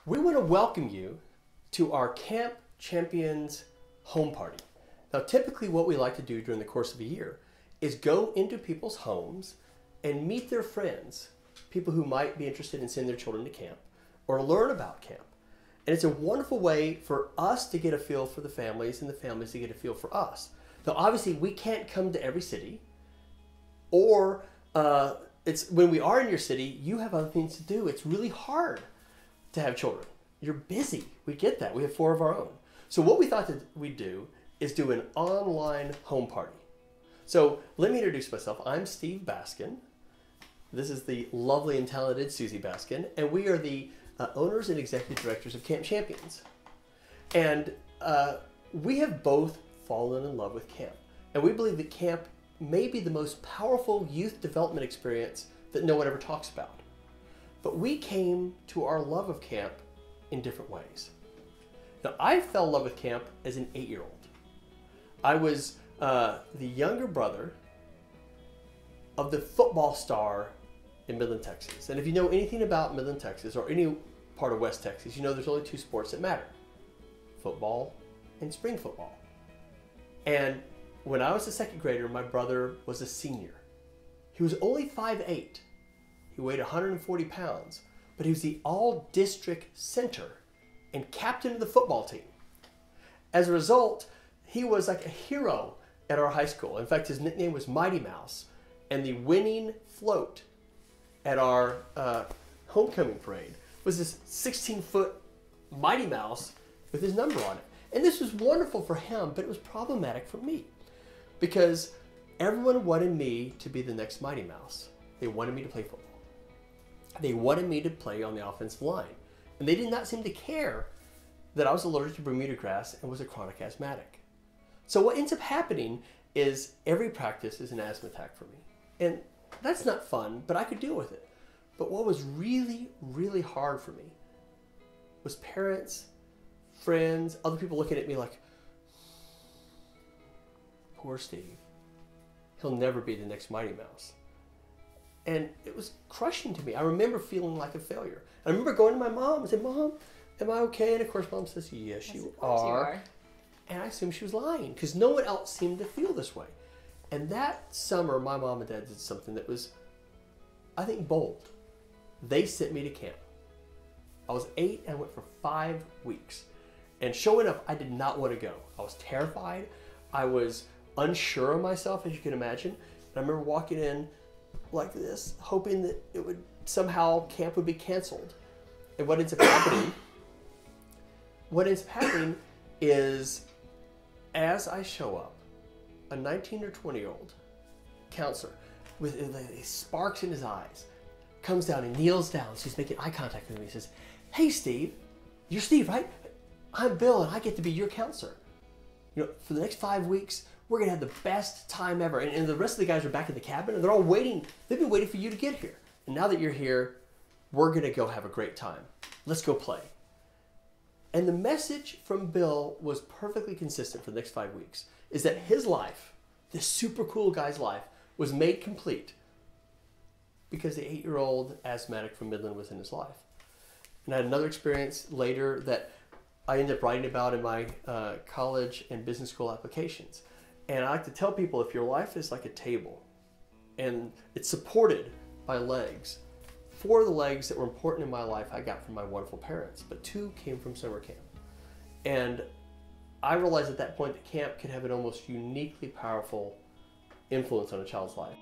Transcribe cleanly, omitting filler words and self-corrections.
We want to welcome you to our Camp Champions home party. Now, typically what we like to do during the course of a year is go into people's homes and meet their friends, people who might be interested in sending their children to camp or learn about camp. And it's a wonderful way for us to get a feel for the families and the families to get a feel for us. Now, obviously, we can't come to every city, or it's when we are in your city, you have other things to do. It's really hard to have children. You're busy. We get that. We have 4 of our own. So what we thought that we'd do is do an online home party. So let me introduce myself. I'm Steve Baskin. This is the lovely and talented Susie Baskin, and we are the owners and executive directors of Camp Champions. And we have both fallen in love with camp. And we believe that camp may be the most powerful youth development experience that no one ever talks about. But we came to our love of camp in different ways. Now, I fell in love with camp as an 8-year-old. I was the younger brother of the football star in Midland, Texas. And if you know anything about Midland, Texas, or any part of West Texas, you know there's only 2 sports that matter: football and spring football. And when I was a 2nd grader, my brother was a senior. He was only 5'8". He weighed 140 pounds, but he was the all-district center and captain of the football team. As a result, he was like a hero at our high school. In fact, his nickname was Mighty Mouse, and the winning float at our homecoming parade was this 16-foot Mighty Mouse with his number on it. And this was wonderful for him, but it was problematic for me because everyone wanted me to be the next Mighty Mouse. They wanted me to play football. They wanted me to play on the offensive line. And they did not seem to care that I was allergic to Bermuda grass and was a chronic asthmatic. So what ends up happening is every practice is an asthma attack for me. And that's not fun, but I could deal with it. But what was really, really hard for me was parents, friends, other people looking at me like, poor Steve. He'll never be the next Mighty Mouse. And it was crushing to me. I remember feeling like a failure. I remember going to my mom and saying, "Mom, am I okay?" And of course, Mom says, "Yes, you are." And I assumed she was lying because no one else seemed to feel this way. And that summer, my mom and dad did something that was, I think, bold. They sent me to camp. I was 8 and I went for 5 weeks. And showing up, I did not want to go. I was terrified. I was unsure of myself, as you can imagine. And I remember walking in like this, hoping that it would somehow camp would be canceled. And what ends up happening is as I show up, a 19 or 20-year-old counselor with sparks in his eyes comes down and kneels down. She's making eye contact with me. He says, "Hey, Steve, you're Steve, right? I'm Bill, and I get to be your counselor. You know, for the next 5 weeks, we're gonna have the best time ever." And the rest of the guys are back in the cabin, and they're all waiting. They've been waiting for you to get here. And now that you're here, we're gonna go have a great time. Let's go play. And the message from Bill was perfectly consistent for the next 5 weeks, is that his life, this super cool guy's life, was made complete because the 8-year-old asthmatic from Midland was in his life. And I had another experience later that I ended up writing about in my college and business school applications. And I like to tell people, if your life is like a table and it's supported by legs, 4 of the legs that were important in my life I got from my wonderful parents, but 2 came from summer camp. And I realized at that point that camp could have an almost uniquely powerful influence on a child's life.